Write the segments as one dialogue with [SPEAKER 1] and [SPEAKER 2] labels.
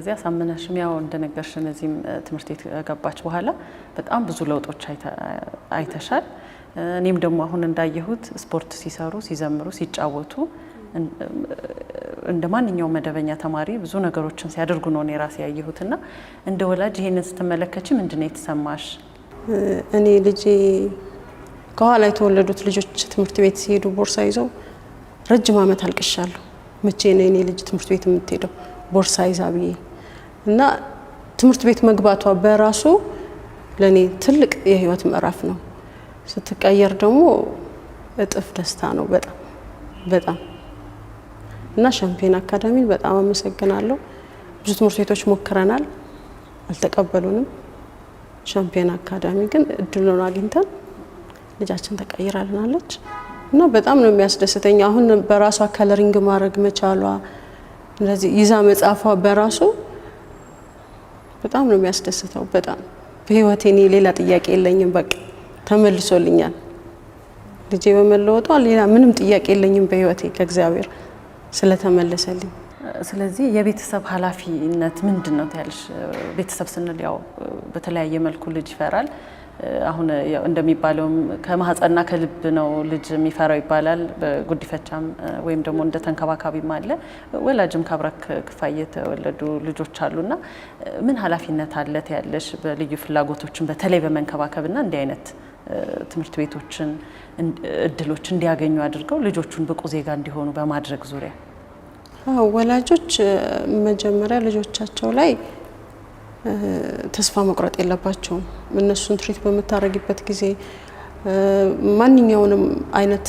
[SPEAKER 1] ጊዜ አሳምነሽም ያው እንደነገርሽን እዚህም ትምህርት ቤት ገባች በኋላ በጣም ብዙ ለውጦች አይተሻል። እኔም ደግሞ አሁን እንዳየሁት ስፖርት ሲሰሩ፣ ሲዘምሩ፣ ሲጫወቱ እንደ ማንኛውም መደበኛ ተማሪ ብዙ ነገሮችን ሲያደርጉ ነው እኔ ራሴ ያየሁትና እንደ ወላጅ ይሄንን ስትመለከቺ ምንድነው የተሰማሽ?
[SPEAKER 2] እኔ ልጄ ከኋላ የተወለዱት ልጆች ትምህርት ቤት ሲሄዱ ቦርሳ ይዘው ረጅም ዓመት አልቅሻለሁ። መቼ ነው እኔ ልጅ ትምህርት ቤት የምትሄደው ቦርሳ ይዛ ብዬ እና ትምህርት ቤት መግባቷ በራሱ ለኔ ትልቅ የህይወት ምዕራፍ ነው። ስትቀየር ደግሞ እጥፍ ደስታ ነው በጣም እና ሻምፒዮን አካዳሚን በጣም አመሰግናለሁ። ብዙ ትምህርት ቤቶች ሞክረናል፣ አልተቀበሉንም። ሻምፒዮን አካዳሚ ግን እድሉን አግኝተን ልጃችን ተቀይራልናለች እና በጣም ነው የሚያስደስተኝ። አሁን በራሷ ከለሪንግ ማድረግ መቻሏ እንደዚህ ይዛ መጻፏ በራሱ በጣም ነው የሚያስደስተው። በጣም በህይወቴ እኔ ሌላ ጥያቄ የለኝም፣ በቃ ተመልሶልኛል። ልጄ በመለወጧ ሌላ ምንም ጥያቄ የለኝም በህይወቴ ከእግዚአብሔር ስለተመለሰልኝ።
[SPEAKER 1] ስለዚህ የቤተሰብ ኃላፊነት ምንድነው ታያለሽ? ቤተሰብ ስንል ያው በተለያየ መልኩ ልጅ ይፈራል። አሁን እንደሚባለውም ከማህፀንና ከልብ ነው ልጅ የሚፈራው ይባላል። በጉዲፈቻም ወይም ደግሞ እንደ ተንከባካቢም አለ። ወላጅም ካብራክ ክፋይ የተወለዱ ልጆች አሉና ምን ኃላፊነት አለ ታያለሽ? በልዩ ፍላጎቶችን በተለይ በመንከባከብና እንዲህ አይነት ትምህርት ቤቶችን እድሎች እንዲያገኙ አድርገው ልጆቹን ብቁ ዜጋ እንዲሆኑ በማድረግ ዙሪያ
[SPEAKER 2] ወላጆች መጀመሪያ ልጆቻቸው ላይ ተስፋ መቁረጥ የለባቸውም። እነሱን ትሪት በምታረጊበት ጊዜ ማንኛውንም አይነት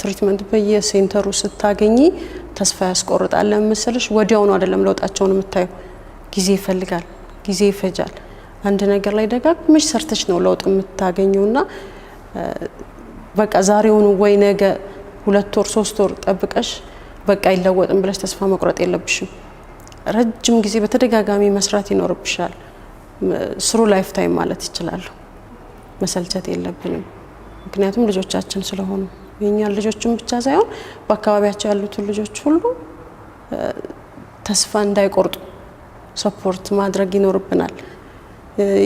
[SPEAKER 2] ትሪትመንት በየሴንተሩ ስታገኚ ተስፋ ያስቆርጣል። ለምሳሌ ወዲያውኑ አይደለም ለውጣቸውን የምታዩ፣ ጊዜ ይፈልጋል፣ ጊዜ ይፈጃል። አንድ ነገር ላይ ደጋግመሽ ሰርተሽ ነው ለውጥ የምታገኙና በቃ ዛሬውን ወይ ነገ 2 ወር 3 ወር ጠብቀሽ በቃ ይለወጥም ብለሽ ተስፋ መቁረጥ የለብሽም። ረጅም ጊዜ በተደጋጋሚ መስራት ይኖርብሻል። ስሩ ላይፍ ታይም ማለት ይችላል። መሰልቸት የለብንም፣ ምክንያቱም ልጆቻችን ስለሆኑ የኛ ልጆችን ብቻ ሳይሆን በአካባቢያቸው ያሉትን ልጆች ሁሉ ተስፋ እንዳይቆርጡ ሰፖርት ማድረግ ይኖርብናል።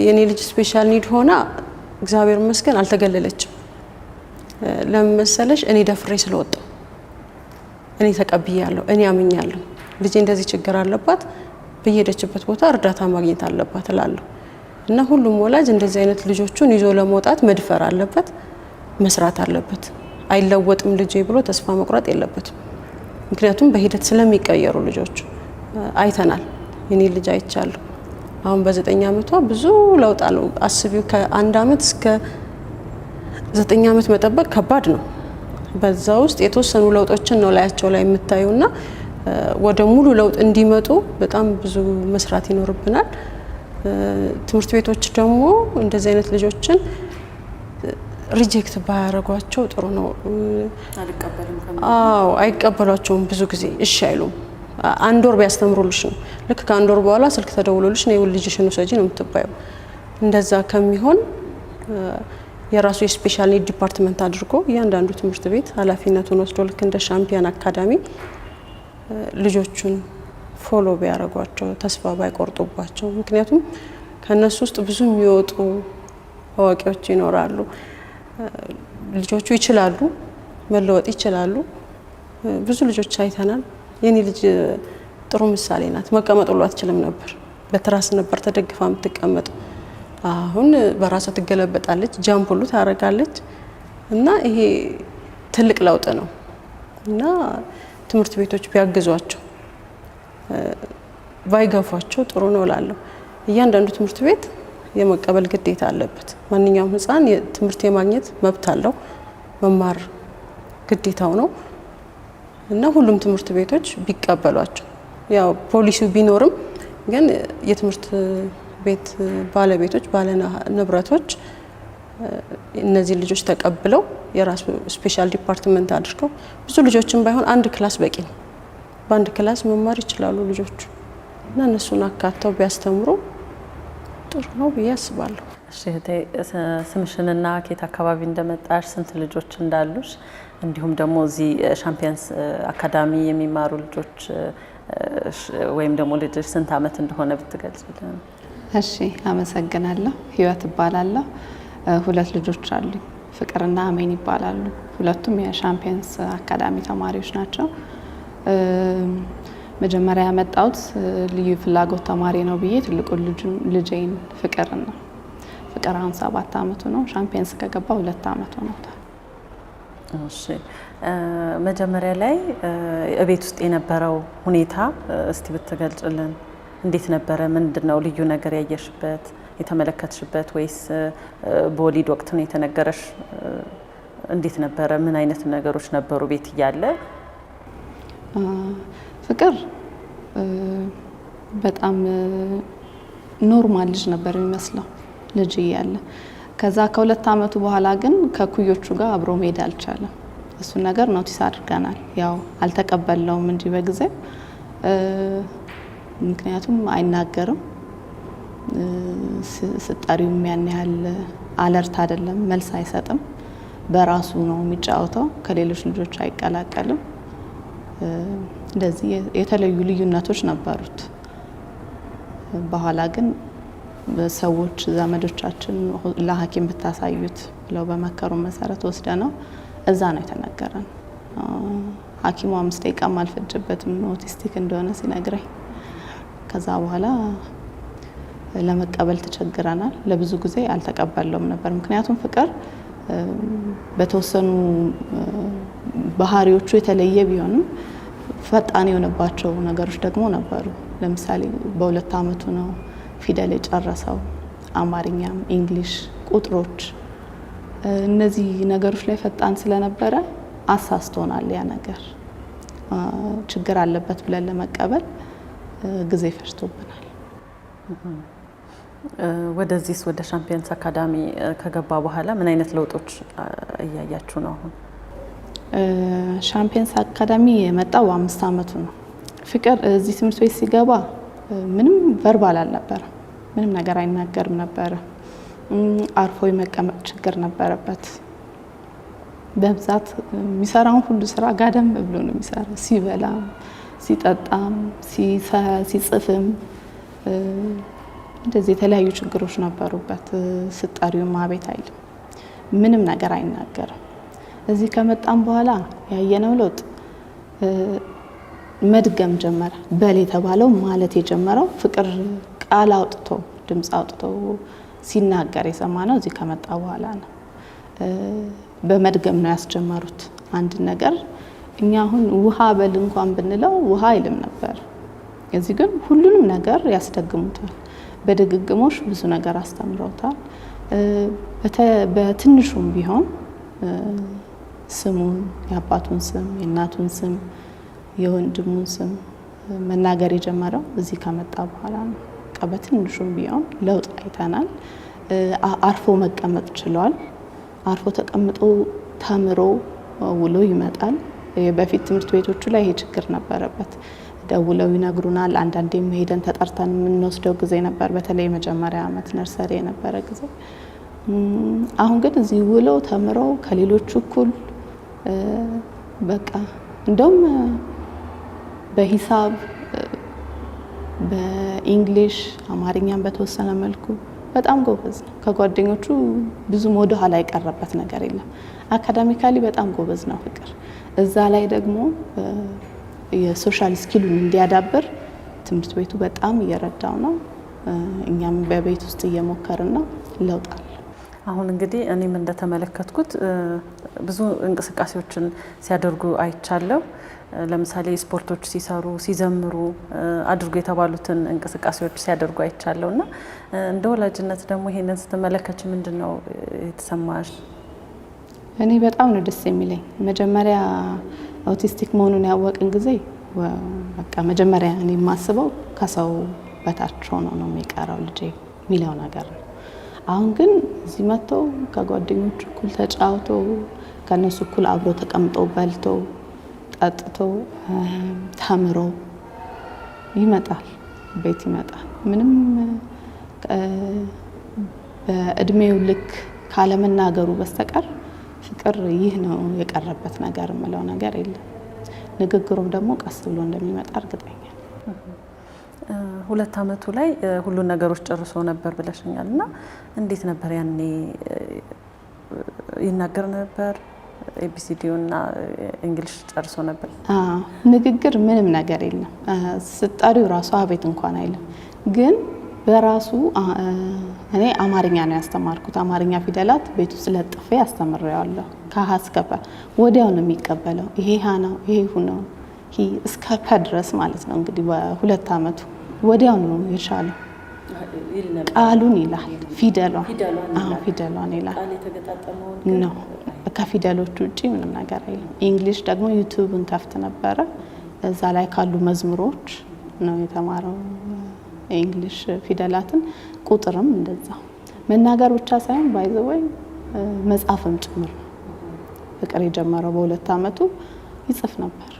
[SPEAKER 2] የኔ ልጅ ስፔሻል ኒድ ሆና እግዚአብሔር ይመስገን አልተገለለችም። ለምን መሰለሽ? እኔ ደፍሬ ስለወጣው እኔ ተቀብያለሁ፣ እኔ አምኛለሁ። ልጄ እንደዚህ ችግር አለባት፣ በየሄደችበት ቦታ እርዳታ ማግኘት አለባት እላለሁ እና ሁሉም ወላጅ እንደዚህ አይነት ልጆቹን ይዞ ለመውጣት መድፈር አለበት፣ መስራት አለበት። አይለወጥም ልጄ ብሎ ተስፋ መቁረጥ የለበትም። ምክንያቱም በሂደት ስለሚቀየሩ ልጆቹ አይተናል። የኔ ልጅ አይቻለሁ። አሁን በ9 ዓመቷ ብዙ ለውጥ አለው። አስቢው ከ1 ዓመት እስከ 9 ዓመት መጠበቅ ከባድ ነው። በዛ ውስጥ የተወሰኑ ለውጦችን ነው ላያቸው ላይ የምታዩና ወደ ሙሉ ለውጥ እንዲመጡ በጣም ብዙ መስራት ይኖርብናል። ትምህርት ቤቶች ደግሞ እንደዚህ አይነት ልጆችን ሪጀክት ባያረጓቸው ጥሩ ነው። አዎ አይቀበሏቸውም። ብዙ ጊዜ እሺ አይሉም። 1 ወር ቢያስተምሩልሽ ነው ልክ ከ1 ወር በኋላ ስልክ ተደውሎልሽ ነው ልጅሽን ውሰጂ ነው የምትባየው። እንደዛ ከሚሆን የራሱ የስፔሻል ኒድ ዲፓርትመንት አድርጎ እያንዳንዱ ትምህርት ቤት ኃላፊነቱን ወስዶ ልክ እንደ ሻምፒዮን አካዳሚ ልጆቹን ፎሎ ቢያረጓቸው፣ ተስፋ ባይቆርጡባቸው። ምክንያቱም ከነሱ ውስጥ ብዙ የሚወጡ አዋቂዎች ይኖራሉ። ልጆቹ ይችላሉ፣ መለወጥ ይችላሉ። ብዙ ልጆች አይተናል። የኔ ልጅ ጥሩ ምሳሌ ናት። መቀመጥ ሁሉ አትችልም ነበር፣ በትራስ ነበር ተደግፋ የምትቀመጠው። አሁን በራሷ ትገለበጣለች፣ ጃምፕ ሁሉ ታረጋለች እና ይሄ ትልቅ ለውጥ ነው እና ትምህርት ቤቶች ቢያግዟቸው ባይገፏቸው ጥሩ ነው እላለሁ። እያንዳንዱ ትምህርት ቤት የመቀበል ግዴታ አለበት። ማንኛውም ህፃን ትምህርት የማግኘት መብት አለው፣ መማር ግዴታው ነው እና ሁሉም ትምህርት ቤቶች ቢቀበሏቸው፣ ያው ፖሊሲው ቢኖርም ግን የትምህርት ቤት ባለቤቶች ባለ ንብረቶች እነዚህ ልጆች ተቀብለው የራሱ ስፔሻል ዲፓርትመንት አድርገው ብዙ ልጆችን ባይሆን 1 ክላስ በቂ ነው። በአንድ ክላስ መማር ይችላሉ ልጆቹ እና እነሱን አካተው ቢያስተምሩ ጥሩ ነው ብዬ አስባለሁ።
[SPEAKER 1] እሺ እህቴ፣ ስምሽንና ከየት አካባቢ እንደመጣሽ፣ ስንት ልጆች እንዳሉሽ፣ እንዲሁም ደግሞ እዚህ ሻምፒዮንስ አካዳሚ የሚማሩ ልጆች ወይም ደግሞ ልጅሽ ስንት ዓመት እንደሆነ ብትገልጽልን?
[SPEAKER 3] እሺ፣ አመሰግናለሁ። ህይወት እባላለሁ። 2 ልጆች አሉኝ። ፍቅርና አሜን ይባላሉ። ሁለቱም የሻምፒየንስ አካዳሚ ተማሪዎች ናቸው። መጀመሪያ ያመጣሁት ልዩ ፍላጎት ተማሪ ነው ብዬ ትልቁን ልጄን ፍቅርን ነው። ፍቅር አሁን 7 ዓመቱ ነው። ሻምፒየንስ ከገባ 2 ዓመቱ ነው።
[SPEAKER 1] እሺ፣ መጀመሪያ ላይ እቤት ውስጥ የነበረው ሁኔታ እስቲ ብትገልጽልን። እንዴት ነበረ? ምንድነው ልዩ ነገር ያየሽበት የተመለከትሽበት? ወይስ በወሊድ ወቅት ነው የተነገረሽ? እንዴት ነበረ? ምን አይነት ነገሮች ነበሩ ቤት እያለ?
[SPEAKER 3] ፍቅር በጣም ኖርማል ልጅ ነበር የሚመስለው ልጅ እያለ። ከዛ ከ2 ዓመቱ በኋላ ግን ከኩዮቹ ጋር አብሮ መሄድ አልቻለም። እሱን ነገር ኖቲስ አድርገናል። ያው አልተቀበልነውም እንጂ በጊዜው ምክንያቱም አይናገርም። ስጠሪው ያን ያህል አለርት አይደለም፣ መልስ አይሰጥም። በራሱ ነው የሚጫወተው፣ ከሌሎች ልጆች አይቀላቀልም። እንደዚህ የተለዩ ልዩነቶች ነበሩት። በኋላ ግን ሰዎች ዘመዶቻችን ለሐኪም ብታሳዩት ብለው በመከሩ መሰረት ወስደ ነው እዛ ነው የተነገረን። ሐኪሙ 5 ደቂቃም አልፈጀበትም ኦቲስቲክ እንደሆነ ሲነግረኝ። ከዛ በኋላ ለመቀበል ተቸግረናል። ለብዙ ጊዜ አልተቀበለውም ነበር። ምክንያቱም ፍቅር በተወሰኑ ባህሪዎቹ የተለየ ቢሆንም ፈጣን የሆነባቸው ነገሮች ደግሞ ነበሩ። ለምሳሌ በ2 ዓመቱ ነው ፊደል የጨረሰው። አማርኛም፣ እንግሊሽ፣ ቁጥሮች፣ እነዚህ ነገሮች ላይ ፈጣን ስለነበረ አሳስቶናል። ያ ነገር ችግር አለበት ብለን ለመቀበል ጊዜ ፈጅቶብናል።
[SPEAKER 1] ወደዚህ ወደ ሻምፒየንስ አካዳሚ ከገባ በኋላ ምን አይነት ለውጦች እያያችሁ ነው አሁን?
[SPEAKER 3] ሻምፒየንስ አካዳሚ የመጣው 5 ዓመቱ ነው። ፍቅር እዚህ ትምህርት ቤት ሲገባ ምንም ቨርባል አልነበረም። ምንም ነገር አይናገርም ነበረ። አርፎ የመቀመጥ ችግር ነበረበት። በብዛት የሚሰራውን ሁሉ ስራ ጋደም ብሎ ነው የሚሰራው። ሲበላም፣ ሲጠጣም፣ ሲጽፍም እንደዚህ የተለያዩ ችግሮች ነበሩበት። ስጠሪውም አቤት አይልም። ምንም ነገር አይናገርም። እዚህ ከመጣም በኋላ ያየነው ለውጥ መድገም ጀመረ። በል የተባለው ማለት የጀመረው ፍቅር ቃል አውጥቶ ድምፅ አውጥቶ ሲናገር የሰማነው እዚህ ከመጣ በኋላ ነው። በመድገም ነው ያስጀመሩት አንድ ነገር። እኛ አሁን ውሃ በል እንኳን ብንለው ውሃ አይልም ነበር። እዚህ ግን ሁሉንም ነገር ያስደግሙታል። በድግግሞሽ ብዙ ነገር አስተምረውታል። በትንሹም ቢሆን ስሙን፣ የአባቱን ስም፣ የእናቱን ስም፣ የወንድሙን ስም መናገር የጀመረው እዚህ ከመጣ በኋላ ነው። በትንሹም ቢሆን ለውጥ አይተናል። አርፎ መቀመጥ ችሏል። አርፎ ተቀምጦ ተምሮ ውሎ ይመጣል። በፊት ትምህርት ቤቶቹ ላይ ይሄ ችግር ነበረበት። ደውለው ይነግሩናል። አንዳንዴም ሄደን ተጠርተን የምንወስደው ጊዜ ነበር። በተለይ የመጀመሪያ ዓመት ነርሰሪ የነበረ ጊዜ። አሁን ግን እዚህ ውለው ተምረው ከሌሎቹ እኩል በቃ እንደውም በሂሳብ፣ በኢንግሊሽ፣ አማርኛም በተወሰነ መልኩ በጣም ጎበዝ ነው። ከጓደኞቹ ብዙም ወደ ኋላ የቀረበት ነገር የለም። አካዳሚካሊ በጣም ጎበዝ ነው ፍቅር። እዛ ላይ ደግሞ የሶሻል ስኪሉን እንዲያዳብር ትምህርት ቤቱ በጣም እየረዳው ነው። እኛም በቤት ውስጥ እየሞከርን ነው። ለውጣል።
[SPEAKER 1] አሁን እንግዲህ እኔም እንደተመለከትኩት ብዙ እንቅስቃሴዎችን ሲያደርጉ አይቻለሁ። ለምሳሌ ስፖርቶች ሲሰሩ፣ ሲዘምሩ አድርጉ የተባሉትን እንቅስቃሴዎች ሲያደርጉ አይቻለሁ እና እንደ ወላጅነት ደግሞ ይሄንን ስትመለከች ምንድን ነው የተሰማሽ?
[SPEAKER 3] እኔ በጣም ነው ደስ የሚለኝ። መጀመሪያ አውቲስቲክ መሆኑን ያወቅን ጊዜ በቃ መጀመሪያ እኔ የማስበው ከሰው በታች ሆኖ ነው የሚቀረው ልጄ የሚለው ነገር ነው። አሁን ግን እዚህ መጥቶ ከጓደኞቹ እኩል ተጫውቶ ከነሱ እኩል አብሮ ተቀምጦ በልቶ ጠጥቶ ተምሮ ይመጣል፣ ቤት ይመጣል። ምንም በእድሜው ልክ ካለመናገሩ በስተቀር ፍቅር ይህ ነው የቀረበት ነገር የምለው ነገር የለም። ንግግሩም ደግሞ ቀስ ብሎ እንደሚመጣ እርግጠኛ
[SPEAKER 1] 2 ዓመቱ ላይ ሁሉን ነገሮች ጨርሶ ነበር ብለሽኛል እና እንዴት ነበር ያኔ ይናገር ነበር? ኤቢሲዲው እና እንግሊሽ ጨርሶ ነበር?
[SPEAKER 3] ንግግር ምንም ነገር የለም። ስጣሪው ራሱ አቤት እንኳን አይልም። ግን በራሱ እኔ አማርኛ ነው ያስተማርኩት። አማርኛ ፊደላት ቤት ውስጥ ለጥፌ ያስተምሬዋለሁ። ከሀ እስከ ፐ ወዲያው ነው የሚቀበለው። ይሄ ሀ ነው፣ ይሄ ሁ ነው፣ ሂ እስከ ፐ ድረስ ማለት ነው። እንግዲህ በ2 ዓመቱ ወዲያው ነው የቻለው። ቃሉን ይላል፣ ፊደሏን ይላል ነው። ከፊደሎቹ ውጪ ምንም ነገር አይልም። እንግሊሽ ደግሞ ዩቲዩብን ከፍት ነበረ። እዛ ላይ ካሉ መዝሙሮች ነው የተማረው የእንግሊሽ ፊደላትን። ቁጥርም እንደዛ መናገር ብቻ ሳይሆን ባይዘወይ መጻፍም ጭምር ነው። ፍቅር የጀመረው በ2 ዓመቱ ይጽፍ ነበር።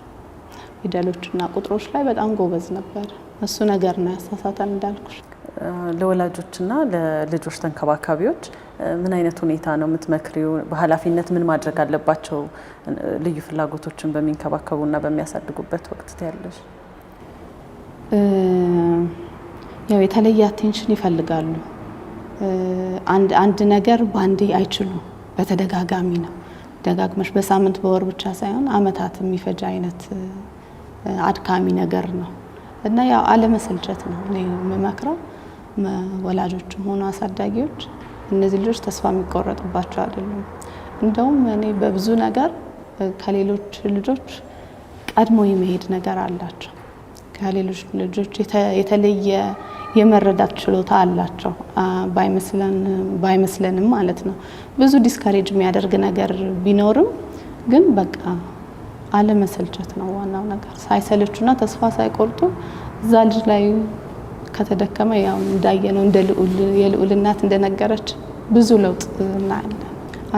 [SPEAKER 3] ፊደሎችና ቁጥሮች ላይ በጣም ጎበዝ ነበር። እሱ ነገር ነው ያሳሳተን እንዳልኩሽ።
[SPEAKER 1] ለወላጆችና ለልጆች ተንከባካቢዎች ምን አይነት ሁኔታ ነው የምትመክሪው? በኃላፊነት ምን ማድረግ አለባቸው ልዩ ፍላጎቶችን በሚንከባከቡና በሚያሳድጉበት ወቅት ያለሽ?
[SPEAKER 3] ያው የተለየ አቴንሽን ይፈልጋሉ። አንድ ነገር ባንዴ አይችሉም። በተደጋጋሚ ነው ደጋግመሽ በሳምንት በወር ብቻ ሳይሆን አመታት የሚፈጅ አይነት አድካሚ ነገር ነው እና ያው አለመሰልቸት ነው እኔ የምመክረው። ወላጆችም ሆኑ አሳዳጊዎች እነዚህ ልጆች ተስፋ የሚቆረጥባቸው አይደሉም። እንደውም እኔ በብዙ ነገር ከሌሎች ልጆች ቀድሞ የመሄድ ነገር አላቸው። ከሌሎች ልጆች የተለየ የመረዳት ችሎታ አላቸው። ባይመስለንም ማለት ነው። ብዙ ዲስካሬጅ የሚያደርግ ነገር ቢኖርም ግን በቃ አለመሰልቸት ነው ዋናው ነገር። ሳይሰለቹና ተስፋ ሳይቆርጡ እዛ ልጅ ላይ ከተደከመ ያው እንዳየነው እንደ የልዑል እናት እንደነገረች ብዙ ለውጥ እናያለን።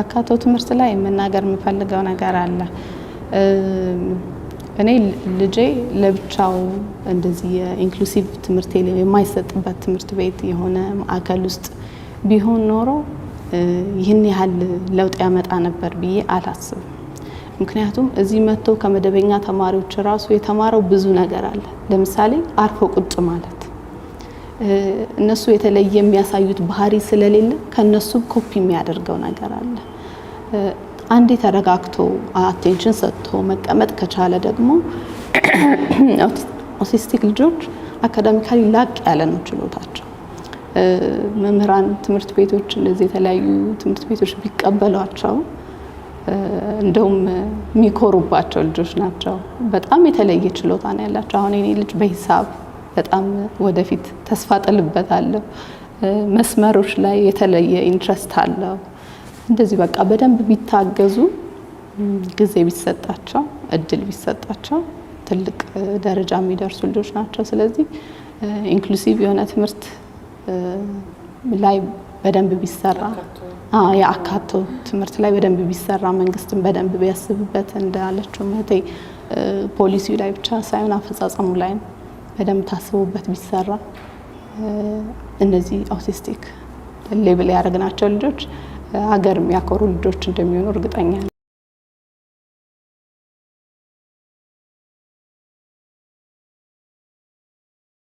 [SPEAKER 3] አካቶ ትምህርት ላይ መናገር የምፈልገው ነገር አለ። እኔ ልጄ ለብቻው እንደዚህ የኢንክሉሲቭ ትምህርት የማይሰጥበት ትምህርት ቤት የሆነ ማዕከል ውስጥ ቢሆን ኖሮ ይህን ያህል ለውጥ ያመጣ ነበር ብዬ አላስብም። ምክንያቱም እዚህ መጥቶ ከመደበኛ ተማሪዎች ራሱ የተማረው ብዙ ነገር አለ። ለምሳሌ አርፎ ቁጭ ማለት፣ እነሱ የተለየ የሚያሳዩት ባህሪ ስለሌለ ከነሱ ኮፒ የሚያደርገው ነገር አለ። አንዴ ተረጋግቶ አቴንሽን ሰጥቶ መቀመጥ ከቻለ ደግሞ ኦቲስቲክ ልጆች አካዳሚካሊ ላቅ ያለ ነው ችሎታቸው። መምህራን ትምህርት ቤቶች እንደዚህ የተለያዩ ትምህርት ቤቶች ቢቀበሏቸው እንደውም የሚኮሩባቸው ልጆች ናቸው። በጣም የተለየ ችሎታ ነው ያላቸው። አሁን የኔ ልጅ በሂሳብ በጣም ወደፊት ተስፋ ጥልበታለሁ። መስመሮች ላይ የተለየ ኢንትረስት አለው። እንደዚህ በቃ በደንብ ቢታገዙ፣ ጊዜ ቢሰጣቸው፣ እድል ቢሰጣቸው ትልቅ ደረጃ የሚደርሱ ልጆች ናቸው። ስለዚህ ኢንክሉሲቭ የሆነ ትምህርት ላይ በደንብ ቢሰራ፣ የአካቶ ትምህርት ላይ በደንብ ቢሰራ፣ መንግስትን በደንብ ቢያስብበት እንዳለችው እህቴ ፖሊሲው ላይ ብቻ ሳይሆን አፈጻጸሙ ላይ በደንብ ታስቡበት ቢሰራ እነዚህ አውቲስቲክ ሌብል ያደረግናቸው ልጆች ሀገር የሚያኮሩ ልጆች እንደሚሆኑ እርግጠኛ ነኝ።